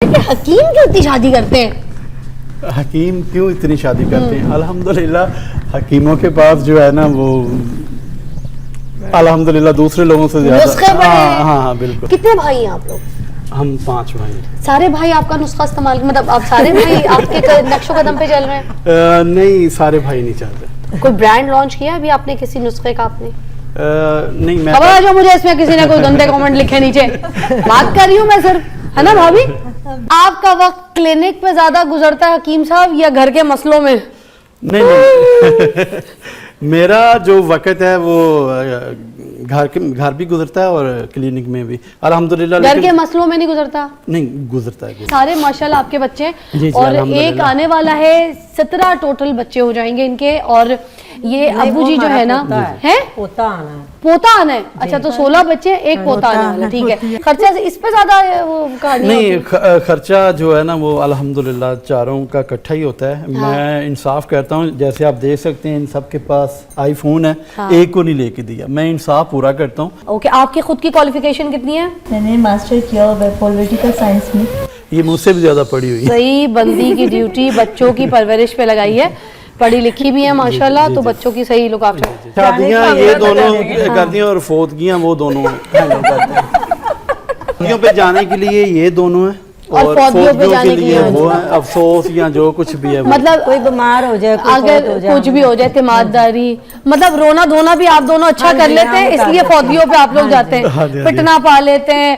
حکیم کیوں اتنی شادی کرتے ہیں؟ حکیم کیوں اتنی شادی کرتے ہیں؟ الحمدللہ حکیموں کے پاس جو ہے نا وہ الحمدللہ دوسرے لوگوں سے زیادہ نسخے بڑے ہیں۔ ہاں بالکل۔ کتنے بھائی ہیں آپ لوگ؟ ہم 5 بھائی ہیں۔ سارے بھائی آپ کا نسخہ استعمال مطلب آپ سارے بھائی آپ کے نقش و قدم پہ چل رہے ہیں؟ نہیں سارے بھائی نہیں چلتے۔ کوئی برانڈ لانچ کیا ابھی آپ نے کسی نسخے کا؟ آپ نے نہیں میں خبر ہے جو مجھے اس میں کسی نے کوئی گندے کامنٹ لکھے نیچے بات کر رہی ہوں میں صرف، ہے نا بھابھی؟ آپ کا وقت کلینک پہ زیادہ گزرتا ہے حکیم صاحب یا گھر کے مسئلوں میں؟ نہیں میرا جو وقت ہے وہ گھر بھی گزرتا ہے اور کلینک میں بھی الحمدللہ۔ گھر کے مسئلوں میں نہیں گزرتا؟ نہیں گزرتا ہے۔ سارے ماشاءاللہ آپ کے بچے جی اور الحمدللہ۔ ایک آنے والا ہے 17 ٹوٹل بچے ہو جائیں گے ان کے، اور یہ ابو جی جو ہے نا پوتا آنا ہے، پوتا آنا ہے۔ اچھا تو 16 بچے ایک پوتا آنے والا، ٹھیک ہے۔ خرچہ اس پہ زیادہ وہ کہانی نہیں خرچہ جو ہے نا وہ الحمدللہ چاروں کا اکٹھا ہی ہوتا ہے۔ میں انصاف کرتا ہوں، جیسے آپ دیکھ سکتے ہیں ان سب کے پاس آئی فون ہے، ایک کو نہیں لے کے دیا۔ میں انصاف پورا کرتا ہوں۔ اوکے، آپ کی خود کی کوالیفیکیشن کتنی ہے؟ میں نے ماسٹر کیا ہوا ہے پولیٹیکل سائنس میں۔ یہ مجھ سے بھی زیادہ پڑھی ہوئی ہے۔ صحیح بندی کی ڈیوٹی بچوں کی پرورش پہ لگائی ہے، پڑھی لکھی بھی ہے ماشاءاللہ، تو بچوں کی صحیح لک آفٹر۔ شادیاں یہ دونوں کرتی ہیں اور فوتگیاں وہ دونوں ہینڈل کرتے ہیں۔ شادیوں پہ جانے کے لیے یہ دونوں ہیں اور فوتگیوں پہ جانے کے کے لیے لیے وہ ہیں افسوس یا جو کچھ بھی ہے۔ مطلب کوئی بیمار ہو جائے، کوئی اگر فوت ہو جائے، کچھ بھی ہو جائے، اعتمادداری، مطلب رونا دھونا بھی آپ دونوں اچھا کر لیتے ہیں، اس لیے فوتگیوں پہ آپ لوگ جاتے ہیں، پٹنا پا لیتے ہیں،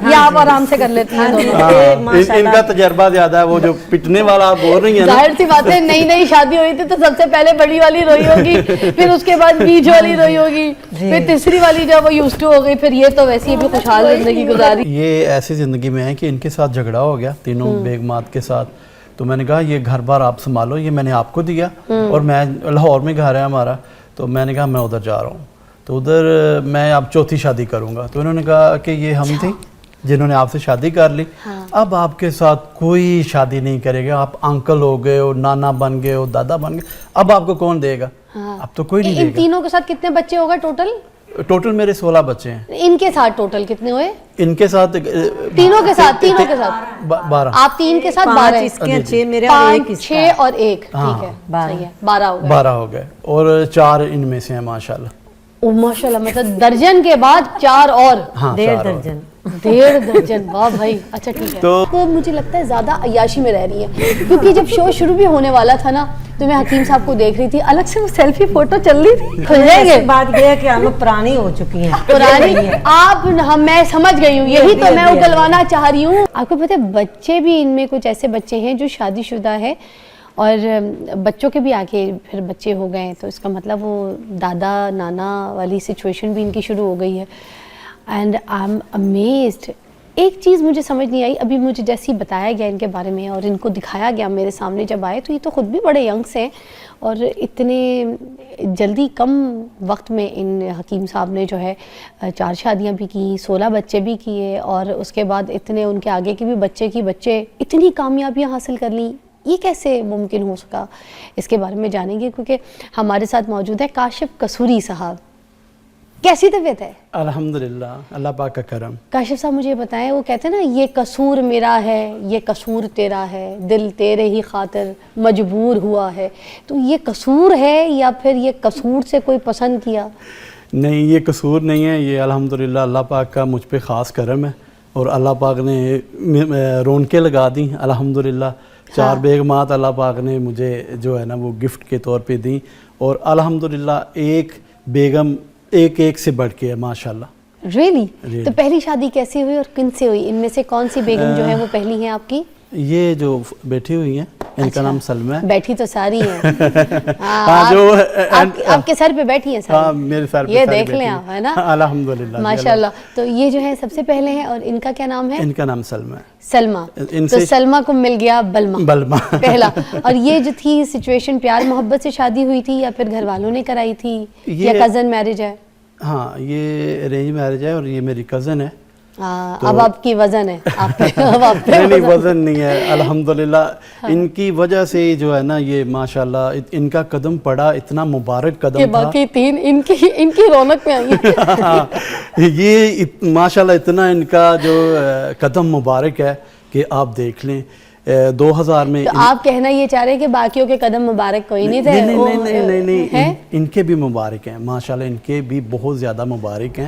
یہ آپ آرام سے کر لیتے ہیں دونوں۔ ان کا تجربہ زیادہ ہے، وہ جو پٹنے والا آپ بول رہی ہیں نا۔ ظاہر سی بات ہے، نئی نئی شادی ہوئی تھی تو سب سے پہلے بڑی والی روئی ہوگی، پھر اس کے بعد بیچ والی روئی ہوگی، پھر تیسری والی جب وہ یوز ٹو ہو گئی، پھر یہ تو ویسے ہی بھی خوشحال زندگی گزاری۔ یہ ایسی زندگی میں ہے کہ ان کے ساتھ جھگڑا ہو گیا تینوں بیگمات کے ساتھ، تو میں نے کہا یہ گھر بار آپ سنبھالو، یہ میں نے آپ کو دیا، اور میں لاہور میں گھر ہے ہمارا، تو میں نے کہا میں ادھر جا رہا ہوں، تو ادھر میں اب چوتھی شادی کروں گا۔ تو انہوں نے کہا کہ یہ ہم تھیں جنہوں نے آپ سے شادی کر لی، اب آپ کے ساتھ کوئی شادی نہیں کرے گا، آپ انکل ہو گئے ہو، نانا بن گئے ہو، دادا بن گئے، اب آپ کو کون دے گا؟ اب تو کوئی نہیں ان دے گا۔ تینوں کے ساتھ کتنے بچے ہوگا ٹوٹل؟ ٹوٹل میرے 16 بچے ہیں۔ ان کے ساتھ ٹوٹل کتنے ہوئے؟ ان کے ساتھ تینوں کے ساتھ 12۔ آپ 3 کے ساتھ 12 5 اس کے 6 میرے اور 1 اس 6 اور 1، ٹھیک ہے، صحیح ہے، 12 ہو گئے۔ 12 ہو گئے اور 4 ان میں سے ہیں ماشاءاللہ۔ او ماشاءاللہ، مطلب درجن کے بعد 4 اور 1.5 درجن۔ 1.5 درجن، واہ بھائی، اچھا ٹھیک ہے۔ تو مجھے لگتا ہے زیادہ عیاشی میں رہ رہی ہے، کیونکہ جب شو شروع بھی ہونے والا تھا نا تو میں حکیم صاحب کو دیکھ رہی تھی، الگ سے وہ سیلفی فوٹو چل رہی تھی، کھل جائیں گے بات یہ ہے کہ ہم پرانی ہو چکی ہیں، پرانی۔ آپ میں سمجھ گئی ہوں، یہی تو میں اگلوانا چاہ رہی ہوں۔ آپ کو پتہ ہے بچے بھی ان میں کچھ ایسے بچے ہیں جو شادی شدہ ہے، اور بچوں کے بھی آگے پھر بچے ہو گئے، تو اس کا مطلب وہ دادا نانا والی سچویشن بھی ان کی شروع ہو گئی ہے، اینڈ آئی ایم امیزڈ۔ ایک چیز مجھے سمجھ نہیں آئی، ابھی مجھے جیسے ہی بتایا گیا ان کے بارے میں اور ان کو دکھایا گیا میرے سامنے جب آئے، تو یہ تو خود بھی بڑے ینگس ہیں، اور اتنے جلدی کم وقت میں ان حکیم صاحب نے جو ہے 4 شادیاں بھی کی، 16 بچے بھی کیے، اور اس کے بعد اتنے ان کے آگے کے بھی بچے اتنی کامیابیاں حاصل کر لیں، یہ کیسے ممکن ہو سکا؟ اس کے بارے میں جانیں گے، کیونکہ ہمارے ساتھ موجود ہے کاشف قصوری صاحب۔ کیسی طبیعت ہے؟ الحمدللہ، اللہ پاک کا کرم۔ کاشف صاحب مجھے بتائیں، وہ کہتے ہیں نا یہ قصور میرا ہے، یہ قصور تیرا ہے، دل تیرے ہی خاطر مجبور ہوا ہے، تو یہ قصور ہے یا پھر یہ قصور سے کوئی پسند کیا؟ نہیں یہ قصور نہیں ہے، یہ الحمدللہ اللہ پاک کا مجھ پہ خاص کرم ہے، اور اللہ پاک نے رونقیں لگا دیں الحمدللہ۔ 4 بیگمات اللہ پاک نے مجھے جو ہے نا وہ گفٹ کے طور پہ دیں، اور الحمدللہ ایک بیگم ایک سے بڑھ کے ہے ماشاءاللہ۔ ریلی؟ تو پہلی شادی کیسی ہوئی اور کن سے ہوئی؟ ان میں سے کون سی بیگم جو ہے وہ پہلی ہیں آپ کی؟ یہ جو بیٹھی ہوئی ہیں ان کا نام سلمہ ہے۔ بیٹھی تو ساری ہیں، جو آپ کے سر پہ بیٹھی ہیں ساری؟ میرے سر پہ یہ دیکھ لیں آپ، ہے نا، الحمدللہ ماشاءاللہ۔ تو یہ جو ہے سب سے پہلے ہیں، اور ان کا کیا نام ہے؟ ان کا نام سلمہ ہے۔ سلمہ۔ تو سلمہ کو مل گیا بلمہ پہلا۔ اور یہ جو تھی سچویشن پیار محبت سے شادی ہوئی تھی یا پھر گھر والوں نے کرائی تھی یا کزن میرج ہے؟ ہاں یہ ارینج میرج ہے، اور یہ میری کزن ہے، اب آپ کی وزن ہے آپ پہ اب آپ پہ نہیں وزن نہیں ہے الحمدللہ. ان کی وجہ سے جو ہے نا یہ ماشاءاللہ ان کا قدم پڑا, اتنا مبارک کہ قدم تھا. باقی تین ان کی رونق میں آئی. یہ ماشاءاللہ اتنا ان کا جو قدم مبارک ہے کہ آپ دیکھ لیں 2000 میں. تو آپ کہنا یہ چاہ رہے ہیں کہ باقیوں کے قدم مبارک کوئی نہیں تھے؟ نہیں ان کے بھی مبارک ہیں ماشاءاللہ, ان کے بھی بہت زیادہ مبارک ہیں.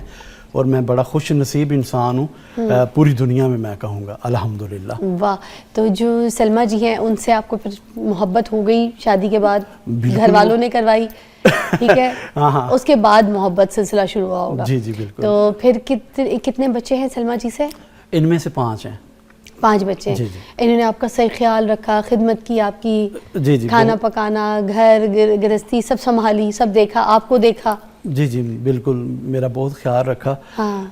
اور میں بڑا خوش نصیب انسان ہوں پوری دنیا میں کہوں گا الحمدللہ. واہ. تو جو سلمیٰ جی ہیں ان سے آپ کو پھر محبت ہو گئی شادی کے بعد, گھر والوں نے کروائی, ٹھیک ہے, اس کے بعد محبت سلسلہ شروع ہوا ہوگا. جی جی بالکل. تو پھر کتنے بچے ہیں سلمیٰ جی سے؟ ان میں سے 5 ہیں. 5 بچے ہیں. انہوں نے آپ کا صحیح خیال رکھا, خدمت کی آپ کی, کھانا پکانا, گھر گرہستی سب سنبھالی, سب دیکھا, آپ کو دیکھا؟ جی جی بالکل, میرا بہت خیال رکھا.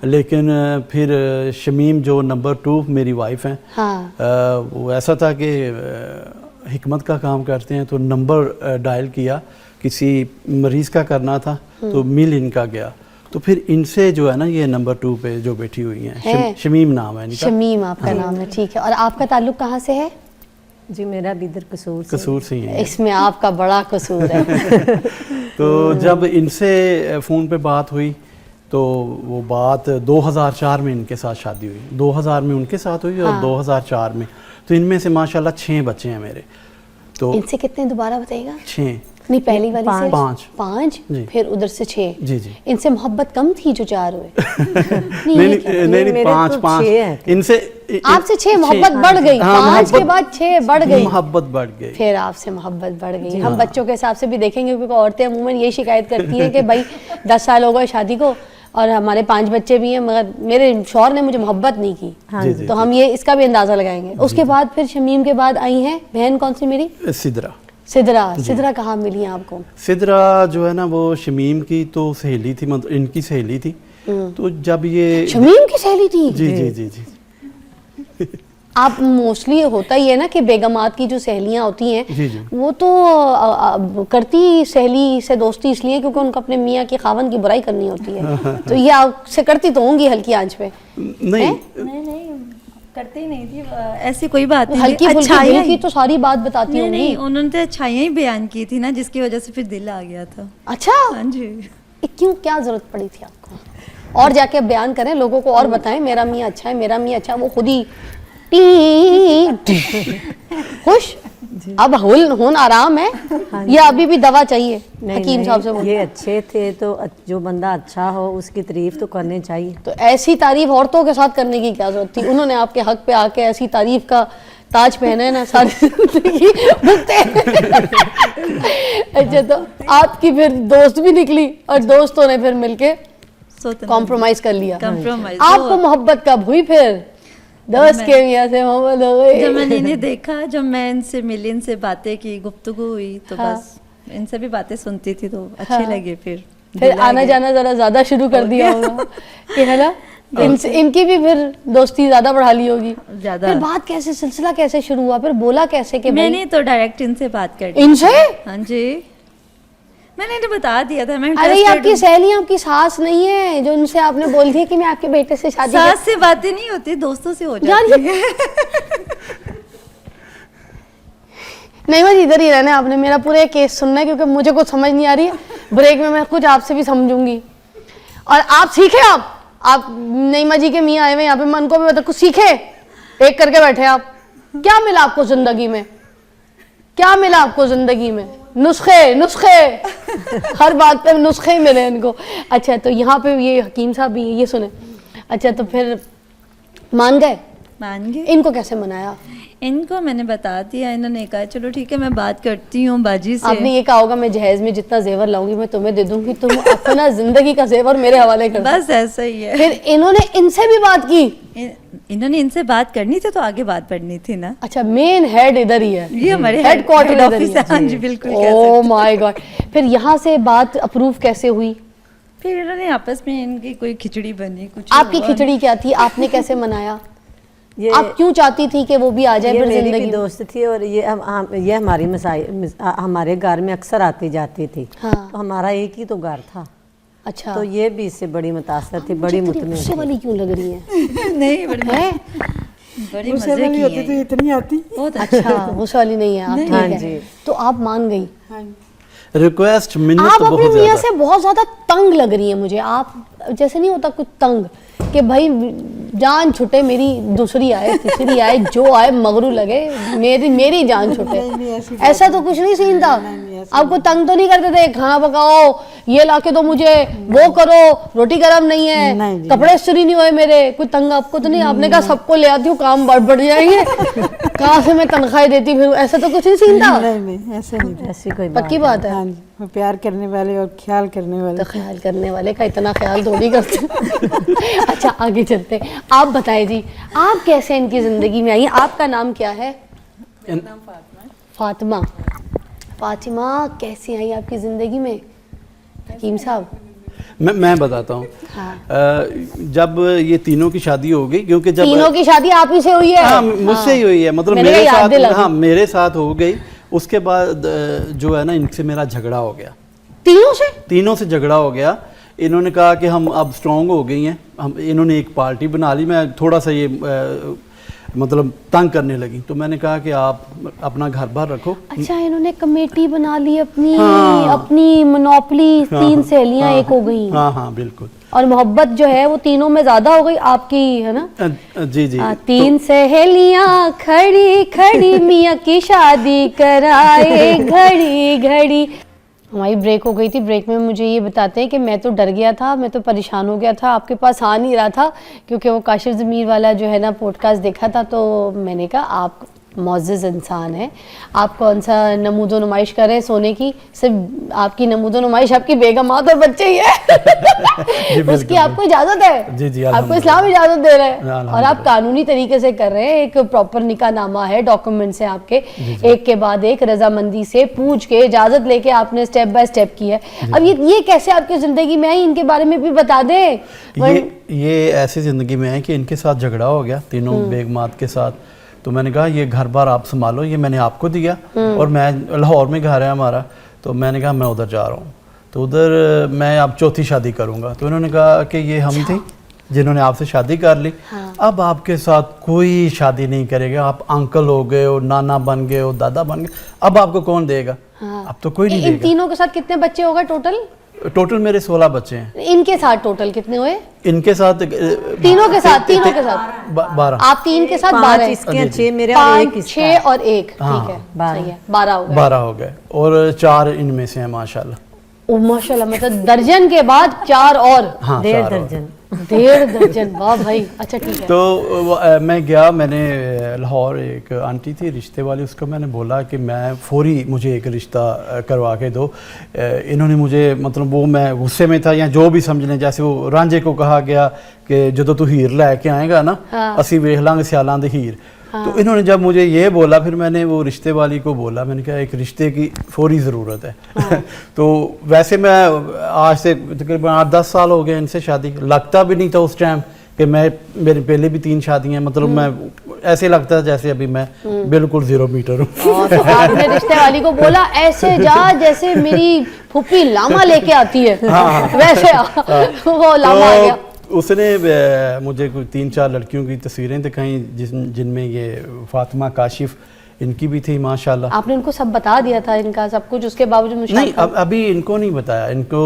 لیکن پھر شمیم جو نمبر 2 میری وائف ہیں, وہ ایسا تھا کہ حکمت کا کام کرتے ہیں, تو نمبر ڈائل کیا, کسی مریض کا کرنا تھا تو مل ان کا گیا, تو پھر ان سے جو ہے نا یہ نمبر 2 پہ جو بیٹھی ہوئی ہیں, شمیم نام ہے ان کا. شمیم آپ کا نام ہے, ٹھیک ہے. اور آپ کا تعلق کہاں سے ہے؟ جی میرا بھی ادھر قصور سے ہی ہے. اس میں آپ کا بڑا قصور ہے. تو جب ان سے فون پہ بات ہوئی تو وہ بات 2004 میں ان کے ساتھ شادی ہوئی, 2000 میں ان کے ساتھ ہوئی اور 2004 میں. تو ان میں سے ماشاءاللہ 6 بچے ہیں میرے. تو ان سے کتنے دوبارہ بتائیے گا؟ 6 نہیں, پہلی والی سے 5, پھر ادھر سے 6. جی جی. ان سے محبت کم تھی جو 4 ہوئے؟ نہیں 5 ان سے آپ سے 6 محبت بڑھ گئی, 5 کے بعد 6 بڑھ گئی, محبت بڑھ گئی, پھر آپ سے محبت بڑھ گئی. ہم بچوں کے حساب سے بھی دیکھیں گے, کیونکہ عورتیں عموماً یہی شکایت کرتی ہیں کہ بھائی 10 سال ہو گئے شادی کو اور ہمارے 5 بچے بھی ہیں, مگر میرے شوہر نے مجھے محبت نہیں کی. تو ہم یہ اس کا بھی اندازہ لگائیں گے. اس کے بعد پھر شمیم کے بعد آئی ہیں بہن کون سی میری؟ سدرا کہاں ملی ہیں آپ کو؟ سدرا جو ہے نا وہ شمیم کی تو سہیلی تھی, مطلب ان کی سہیلی تھی. تو جب یہ شمیم کی سہیلی تھی؟ جی جی جی جی. آپ موسٹلی ہوتا ہی ہے نا کہ بیگمات کی جو سہیلیاں ہوتی ہیں وہ تو کرتی سہیلی سے دوستی اس لیے کیونکہ ان کو اپنے میاں کی خاوند کی برائی کرنی ہوتی ہے. تو یہ آپ سے کرتی تو ہوں گی ہلکی آنچ پہ؟ نہیں کرتی نہیں تھی ایسی کوئی بات نہیں. ہلکی پھلکی کی تو ساری بات بتاتی ہوں. نہیں, انہوں نے اچھائیاں ہی بیان کی تھی نا, جس کی وجہ سے پھر دل آ گیا تھا. اچھا, ہاں جی. کیوں, کیا ضرورت پڑی تھی آپ کو؟ اور جا کے بیان کریں, لوگوں کو اور بتائیں میرا میاں اچھا ہے, میرا میاں اچھا ہے. وہ خود ہی خوش. اب ہون آرام ہے یا ابھی بھی دوا چاہیے حکیم صاحب سے؟ یہ اچھے تھے تو جو بندہ اچھا ہو اس کی تعریف تو کرنی چاہیے. تو ایسی تعریف عورتوں کے ساتھ کرنے کی کیا ضرورت تھی؟ انہوں نے آپ کے حق پہ آ کے ایسی تعریف کا تاج پہنا ہے نا, ساری زندگی بھگتے. اچھا, تو آپ کی پھر دوست بھی نکلی اور دوستوں نے پھر مل کے کمپرومائز کر لیا. آپ کو محبت کب ہوئی پھر؟ دوست کے میاں سے محبت ہو گئی جب میں نے انہیں دیکھا, جب میں ان سے ملی, ان سے باتیں کی, گفتگو ہوئی, تو بس ان سے بھی باتیں سنتی تھی تو اچھے لگے. پھر آنا جانا ذرا زیادہ شروع کر دیا ہوگا کہ ہے نا, ان کی بھی پھر دوستی زیادہ بڑھا لی ہوگی. پھر بات کیسے, سلسلہ کیسے شروع ہوا, پھر بولا کیسے کہ میں نے تو ڈائریکٹ ان سے بات کر دی. ان سے؟ ہاں جی, میں نے بتا دیا تھا. ارے یہ آپ کی سہیلیاں آپ کی ساس نہیں ہے جو ان سے آپ نے بول دیا کہ میں آپ کے بیٹے سے شادی. ساس سے باتیں نہیں ہوتی, دوستوں سے ہو جاتی ہیں. نہیں بس ادھر ہی رہنا ہے آپ نے, میرا پورا کیس سننا ہے کیونکہ مجھے کچھ سمجھ نہیں آ رہی ہے. بریک میں کچھ آپ سے بھی سمجھوں گی اور آپ سیکھیں. آپ نعیمہ جی کے میاں آئے ہوئے یہاں پہ, من کو بھی بتا کچھ سیکھے, ایک کر کے بیٹھے آپ. کیا ملا آپ کو زندگی میں, کیا ملا آپ کو زندگی میں؟ نسخے ہر بات پہ نسخے ہی ملے ان کو. اچھا, تو یہاں پہ یہ حکیم صاحب بھی ہیں, یہ سنیں. اچھا, تو پھر مان گئے؟ ان کو کیسے منایا؟ ان کو میں نے بتا دیا, انہوں نے کہا چلو ٹھیک ہے میں بات کرتی ہوں باجی سے. آپ نے یہ کہا ہوگا میں جہیز میں جتنا زیور لاؤں گی میں تمہیں دے دوں گی, تم اپنا زندگی کا زیور میرے حوالے کر. بس ایسا ہی ہے. پھر انہوں نے ان سے بھی بات کی؟ انہوں نے ان سے بات کرنی تھی تو آگے بات پڑھنی تھی نا. اچھا, مین ہیڈ ادھر ہی ہے, یہ ہمارے ہیڈ کوارٹر آفس ہے. ہاں جی بالکل. او مائی گاڈ. پھر یہاں سے بات اپروو کیسے ہوئی؟ پھر انہوں نے آپس میں ان کی کوئی کھچڑی بنی, کچھ. آپ کی کھچڑی کیا تھی, آپ نے کیسے منایا؟ آپ کیوں چاہتی تھی کہ وہ بھی آ جائے؟ میری بھی دوست تھی اور یہ ہماری ہمارے گھر میں اکثر آتی جاتی تھی. ہمارا ایک ہی تو گھر تھا अच्छा, तो ये भी इससे बड़ी मुतासर थी, बड़ी मुतमिन गुस्से वाली क्यों लग रही है? नहीं बड़ी है? बड़ी मजे की है तो इतनी आती। बहुत अच्छा, गुस्से वाली नहीं है आप, ठीक हाँ है। जी। तो आप मान गई। रिक्वेस्ट मिन्नत आप तो अपने बहुत मियाँ ज्यादा। से बहुत ज्यादा तंग लग रही है मुझे। आप जैसे नहीं होता कुछ तंग कि भाई जान छुटे, मेरी दूसरी आए तीसरी आए जो आए मगरू लगे, मेरी जान छुटे। ऐसा तो कुछ नहीं सीन था। आपको तंग तो नहीं करते थे, खाना पकाओ, ये लाके दो मुझे, वो करो, रोटी गरम नहीं है, नहीं जी, कपड़े इस्त्री नहीं हुए मेरे, कोई तंग आपको तो नहीं? आपने कहा सबको ले आती हूँ, काम बढ़ जाएंगे, कहाँ से मैं तनख्वाह देती फिर? ऐसा तो कुछ नहीं सीन था। नहीं ऐसे नहीं था। ऐसी कोई पक्की बात है। हाँ जी, वो प्यार करने वाले और ख्याल करने वाले। तो ख्याल करने वाले का इतना ख्याल थोड़ी करते। अच्छा, आगे चलते हैं। आप बताएं जी, आप कैसे इनकी जिंदगी में आई? आपका नाम क्या है? फातिमा। फातिमा कैसे आई आपकी जिंदगी में हकीम साहब? मैं बताता हूँ। हाँ। जब ये तीनों की शादी हो गई, क्योंकि जब तीनों की शादी आप ही से हुई है? हाँ, मुझसे ही हुई है, मतलब मैंने मेरे कहा याद साथ, दिला हाँ दी। मेरे साथ हो गई। उसके बाद जो है ना, इनसे मेरा झगड़ा हो गया, तीनों से झगड़ा हो गया। इन्होंने कहा कि हम अब स्ट्रॉन्ग हो गई हैं, हम इन्होंने एक पार्टी बना ली। मैं थोड़ा सा ये मतलब तंग करने लगी, तो मैंने कहा कि आप अपना घर बार रखो। अच्छा, इन्होंने कमेटी बना ली अपनी, हाँ। अपनी मोनोपली, हाँ, तीन सहेलियां हाँ, एक हो गई। हाँ हाँ बिल्कुल। और मोहब्बत जो है वो तीनों में ज्यादा हो गई आपकी, है ना? जी जी। तीन सहेलियां खड़ी खड़ी मियाँ की शादी कराए घड़ी घड़ी। हमारी ब्रेक हो गई थी। ब्रेक में मुझे ये बताते हैं कि मैं तो डर गया था, मैं तो परेशान हो गया था, आपके पास आ नहीं रहा था, क्योंकि वो काशिफ ज़मीर वाला जो है ना पॉडकास्ट देखा था। तो मैंने कहा आप मुअज़्ज़ज़ इंसान है, आप कौन सा नमूदो नुमाइश कर रहे हैं सोने की? सिर्फ आपकी नमूदो नुमाइश आपकी बेगमात और बच्चे ही है। उसकी आपको इजाज़त है? जी जी, आपको इस्लाम इजाज़त दे रहे हैं, अल्हम्दुलिल्लाह। और आप कानूनी तरीके से कर रहे हैं। एक प्रॉपर निकाह नामा है, डॉक्यूमेंट्स हैं आपके, एक के बाद एक रजामंदी से पूछ के इजाज़त लेके आपने स्टेप बाय स्टेप की है। अब ये कैसे आपकी ज़िंदगी में आई, इनके बारे में भी बता दें। ये ऐसी ज़िंदगी में है कि इनके साथ झगड़ा हो गया, तीनों बेगमात के साथ। तो मैंने कहा ये घर बार आप संभालो, ये मैंने आपको दिया, और मैं लाहौर में घर है हमारा, तो मैंने कहा मैं उधर जा रहा हूँ, तो उधर मैं अब चौथी शादी करूँगा। तो इन्होंने कहा कि ये हम थे जिन्होंने आपसे शादी कर ली, अब आपके साथ कोई शादी नहीं करेगा, आप अंकल हो गए हो, नाना बन गए हो, दादा बन गए, अब आपको कौन देगा? अब तो कोई नहीं इन देगा। तीनों के साथ कितने बच्चे हो गए टोटल? टोटल मेरे 16 बच्चे हैं। इनके साथ टोटल कितने हुए? इनके साथ तीनों के साथ 12। आप तीन के साथ 12 पाँच हैं। इसके, 6 मेरे और एक 5, इसका। 6 और 1, हाँ, ठीक है, 12 सही है, 12 हो गए। 12 हो गए, और 4 इनमें से हैं माशाल्लाह। ओ माशाल्लाह, मतलब दर्जन के बाद 4 और। हाँ, 1.5 4 और। दर्जन। 1.5 दर्जन, वाह भाई। अच्छा, ठीक है। तो मैं गया, मैंने लाहौर एक आंटी थी रिश्ते वाली, उसको मैंने बोला कि मैं फौरी मुझे एक रिश्ता करवा के दो। इन्होंने मुझे, मतलब वो मैं गुस्से में था या जो भी समझ लें, जैसे वो रांझे को कहा गया कि जो तू हीर लैके आएगा ना, असी वेख लांगे सियालां दे हीर। तो इन्होंने जब मुझे ये बोला, फिर मैंने वो रिश्ते वाली को बोला, मैंने कहा एक रिश्ते की फौरी ज़रूरत है। तो वैसे मैं आज से तकरीबन 8-10 साल हो गए इनसे शादी, लगता भी नहीं था उस टाइम कि मेरे पहले भी 3 शादियाँ, मतलब मैं ऐसे लगता है जैसे अभी मैं बिल्कुल 0 मीटर हूँ। तो आपने रिश्ते वाली को बोला ऐसे जा जैसे मेरी फूफी लामा लेके आती है, वैसे वो लामा आ गया। उसने मुझे कुछ 3-4 लड़कियों की तस्वीरें दिखाई जिनमें ये फातिमा, काशिफ, इनकी भी थी माशाल्लाह। आपने उनको सब बता दिया था इनका सब कुछ, उसके बावजूद मुश्किल नहीं, अभी इनको नहीं बताया इनको,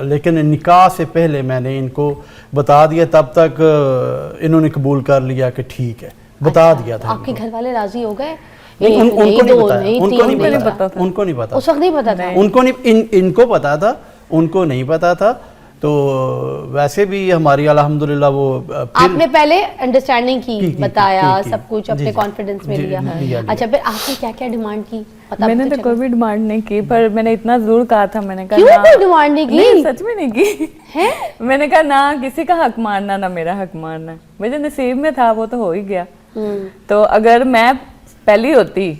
लेकिन निकाह से पहले मैंने इनको बता दिया, तब तक इन्होंने कबूल कर लिया कि ठीक है, बता दिया था। आपके घर वाले राजी हो गए? उनको नहीं पता, उनको नहीं पता, उस वक्त नहीं पता था उनको नहीं, इनको पता था, उनको नहीं पता था। तो वैसे भी हमारी अल्हम्दुलिल्लाह वो आपने पहले अंडरस्टैंडिंग की, बताया की। सब कुछ, अपने कॉन्फिडेंस में लिया। अच्छा, फिर आपने क्या क्या डिमांड की? मैंने तो कोई भी डिमांड नहीं की, पर मैंने इतना जरूर कहा था, मैंने कहा क्यों कोई डिमांड नहीं की? नहीं, सच में नहीं की है। मैंने कहा ना किसी का हक मारना, ना मेरा हक मारना, मुझे नसीब में था, वो तो हो ही गया। तो अगर मैं पहली होती,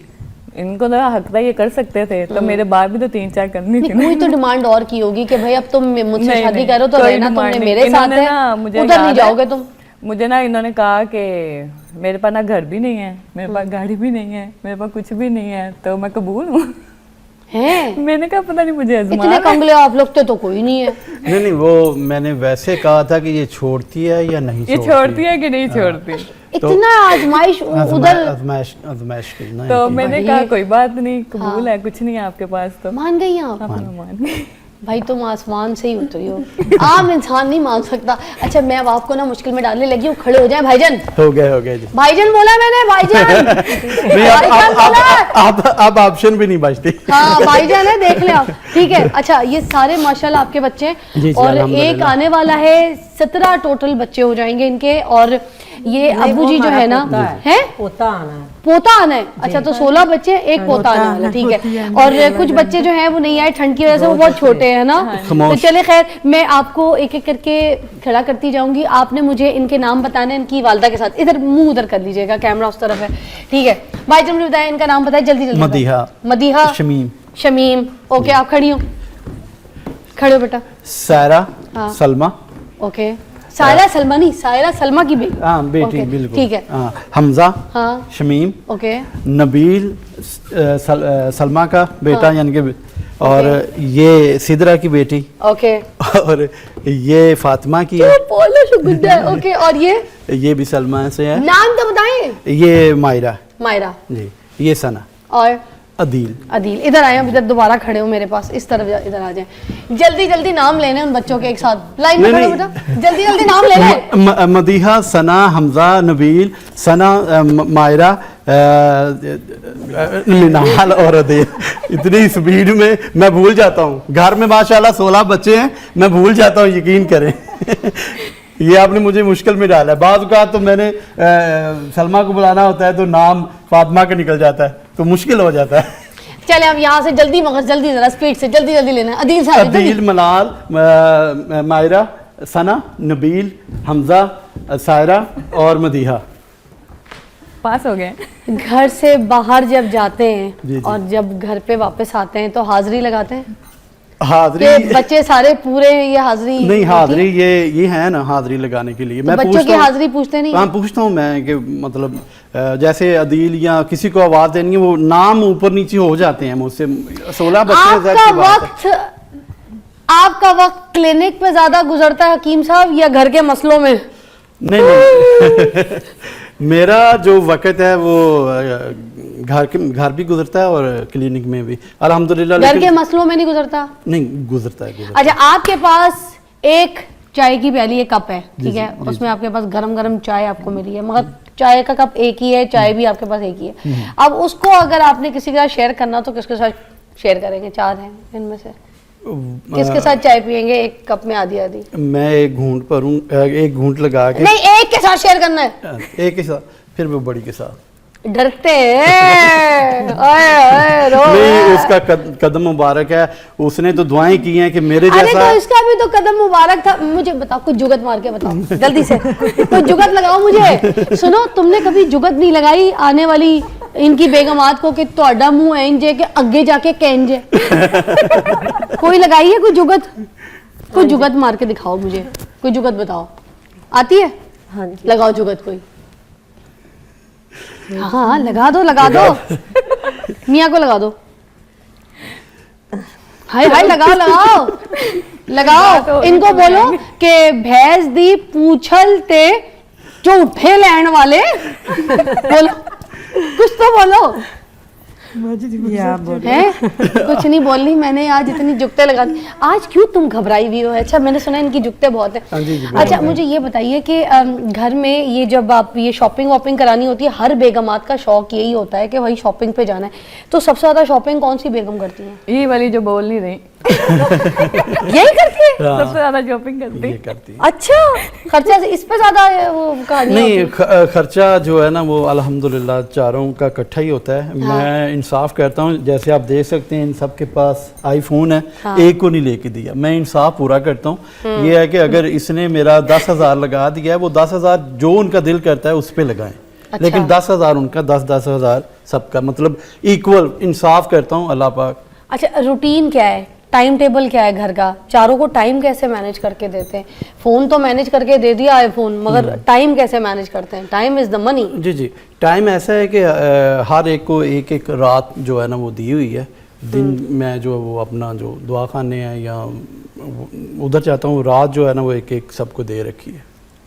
इनको तो हक था, ये कर सकते थे, तो मेरे बाद भी तो 3-4 करनी थी। कोई तो डिमांड और की होगी कि भाई अब तुम मुझसे नहीं, शादी नहीं, करो तो कोई रहना डिमांड तुमने नहीं। मेरे साथ इन्होंने है, ना, मुझे उधर नहीं याद जाओगे है, तुम। मुझे ना इन्होंने कहा कि मेरे पास ना घर भी नहीं है, मेरे पास गाड़ी भी नहीं है, मेरे पास कुछ भी नहीं है, तो मैं कबूल हूँ। हैं? मैंने कहा पता नहीं मुझे इतने आजमा कंगले आप लोग तो कोई नहीं है। नहीं वो मैंने वैसे कहा था कि ये छोड़ती है या नहीं ये छोड़ती है कि नहीं छोड़ती। इतना आजमाइश उधर आजमाइश की ना तो इनकी। मैंने कहा कोई बात नहीं, कबूल है, कुछ नहीं है आपके पास तो। मान गई आप? हाँ, मान गई। भाई तुम आसमान से ही उतरी हो, आम इंसान नहीं मान सकता। अच्छा मैं अब आपको ना मुश्किल में डालने लगी हूँ, खड़े हो जाए भाईजान। हो गया जी। भाईजान बोला मैंने, भाईजान। नहीं भाईजान बोला। अब ऑप्शन भी नहीं बचती। हाँ भाईजान है, देख ले आप। ठीक है, अच्छा ये सारे माशाल्लाह आपके बच्चे हैं जी, और अल्हम्दुलिल्लाह। एक आने वाला है, 17 टोटल बच्चे हो जाएंगे इनके। और ये अब्बू जी जो है ना, है पोता आना है। पोता आना है। अच्छा तो 16 बच्चे, एक पोता आने वाला, ठीक है। और कुछ बच्चे जो हैं वो नहीं आए ठंड की वजह से, वो बहुत छोटे हैं ना। तो चले खैर, मैं आपको एक एक करके खड़ा करती जाऊंगी, आपने मुझे इनके नाम बताने, इनकी वालदा के साथ। इधर मुंह उधर कर लीजिएगा, कैमरा उस तरफ है, ठीक है। भाई जब मुझे बताया इनका नाम बताया, जल्दी जल्दी। मदीहा, मदीहा, शमीम, शमीम। ओके आप खड़ी हो, खड़े हो बेटा। सायरा, हाँ। सलमा। ओके, सायरा सलमा नहीं, सायरा सलमा की बेटी। हाँ बेटी, ओके, बिल्कुल ठीक है। हाँ, हमजा, हाँ शमीम, ओके, नबील, सलमा का बेटा यानी कि, और ये सिदरा की बेटी, ओके। और ये फातिमा की है, बोलो शुक्रिया। ओके, और ये भी सलमा से है। नाम तो बताएं। ये मायरा मायरा जी, ये सना, और अदील। अदील। इधर आए, इधर दोबारा खड़े हो मेरे पास, इस तरफ इधर आ जाए। जल्दी जल्दी नाम लेने उन बच्चों के एक साथ, लाइन में खड़े हो बेटा, जल्दी जल्दी नाम ले ले। मदीहा, सना, हमजा, नबील, सना, मायरा, मिनाल और अदील। इतनी स्पीड में मैं भूल जाता हूँ। घर में माशाल्लाह 16 बच्चे हैं, मैं भूल जाता हूँ, यकीन करें। ये आपने मुझे मुश्किल में डाला है। बाज़ औक़ात तो मैंने सलमा को बुलाना होता है तो नाम फातिमा का निकल जाता है, तो मुश्किल हो जाता है। चले अब यहाँ से जल्दी, मगर जल्दी जरा स्पीड से जल्दी जल्दी लेना है। अदील साहब अदील, मलाल, मायरा, सना, नबील, हमजा, सायरा और मदीहा। पास हो गए। घर से बाहर जब जाते हैं जी। और जब घर पे वापस आते हैं तो हाजिरी लगाते हैं हाजिरी कि बच्चे सारे पूरे, ये हाजिरी नहीं, हाजिरी ये है ना, हाजिरी लगाने के लिए मैं बच्चों पूछता की हूँ। हाजिरी पूछते नहीं? हाँ पूछता हूँ मैं कि मतलब जैसे अदील या किसी को आवाज देनी है, वो नाम ऊपर नीचे हो जाते हैं मुझसे। 16 बच्चे हैं, ज़ाहिर सी बात है। आपका वक्त क्लिनिक पे ज्यादा गुजरता है हकीम साहब या घर के मसलों में? नहीं मेरा जो वक्त है वो घर भी गुजरता है और क्लिनिक में भी अल्हम्दुलिल्लाह। घर के मसलों में नहीं गुजरता? नहीं गुजरता है। अच्छा आपके पास एक चाय की प्याली, एक कप है, ठीक है, उसमें आपके पास गरम गरम चाय आपको मिली है, मगर चाय का कप एक ही है, चाय भी आपके पास एक ही है। अब उसको अगर आपने किसी के साथ शेयर करना तो किसके साथ शेयर करेंगे? 4 हैं इनमें से, किसके साथ चाय पियेंगे एक कप में आधी आधी? मैं एक घूंट पर हूँ, एक घूंट लगा के। नहीं, एक के साथ शेयर करना है। एक के साथ, फिर वो बड़ी के साथ। डरते हैं। ओए ओए रो। नहीं, उसका कदम मुबारक है, उसने तो दुआएं की हैं कि मेरे अरे जैसा। तो इसका भी तो कदम मुबारक था। मुझे बताओ, कुछ जुगत मार के बताओ जल्दी से, कुछ जुगत लगाओ मुझे। सुनो, तुमने कभी जुगत नहीं लगाई आने वाली इनकी बेगमात को कि ਤੁਹਾਡਾ मुंह इंजे के आगे जाके कैंजे? कोई लगाई है कोई जुगत? कोई जुगत मार के दिखाओ मुझे, कोई जुगत बताओ। आती है? हाँ जी। लगाओ जुगत कोई। हाँ लगा दो, लगा दो। मियाँ को लगा दो। हाय हाय लगाओ लगाओ लगाओ। इनको बोलो कि भैंस दी पूछल ते झूठे लैन वाले। बोलो कुछ तो बोलो। या बोल है कुछ नहीं बोलनी मैंने। आज इतनी जुगते लगा दी। आज क्यों तुम घबराई हुई हो? अच्छा मैंने सुना इनकी जुगते बहुत हाँ जी, है। अच्छा मुझे ये बताइए कि घर में ये जब आप ये शॉपिंग वॉपिंग करानी होती है, हर बेगमात का शौक यही होता है कि भाई शॉपिंग पे जाना है, तो सबसे ज्यादा शॉपिंग कौन सी बेगम करती है? ये वाली जो बोल नहीं रही यही करती है सबसे ज्यादा शॉपिंग करती ये करती है। अच्छा खर्चा इस पे ज्यादा वो कहानी नहीं, होती है? खर्चा जो है ना वो अल्हम्दुलिल्लाह चारों का इकट्ठा ही होता है। मैं इंसाफ करता हूँ, जैसे आप देख सकते हैं इन सब के पास आईफोन है, एक को नहीं लेके दिया। मैं इंसाफ पूरा करता हूँ। ये है कि अगर इसने मेरा 10,000 लगा दिया है, वो 10,000 जो उनका दिल करता है उस पे लगाएं। लेकिन 10,000 उनका, 10,000 सबका, मतलब इक्वल इंसाफ करता हूँ अल्लाह पाक। अच्छा रूटीन क्या है, टाइम टेबल क्या है घर का? चारों को टाइम कैसे मैनेज करके देते हैं? फोन तो मैनेज करके दे दिया आईफोन, मगर टाइम कैसे मैनेज करते हैं? Time is the money. जी जी, टाइम ऐसा है कि हर एक को एक एक रात जो है ना वो दी हुई है। دن میں جو وہ اپنا جو دعا خانے ہیں یا ادھر چاہتا ہوں، رات جو ہے نا وہ ایک ایک سب کو دے رکھی ہے.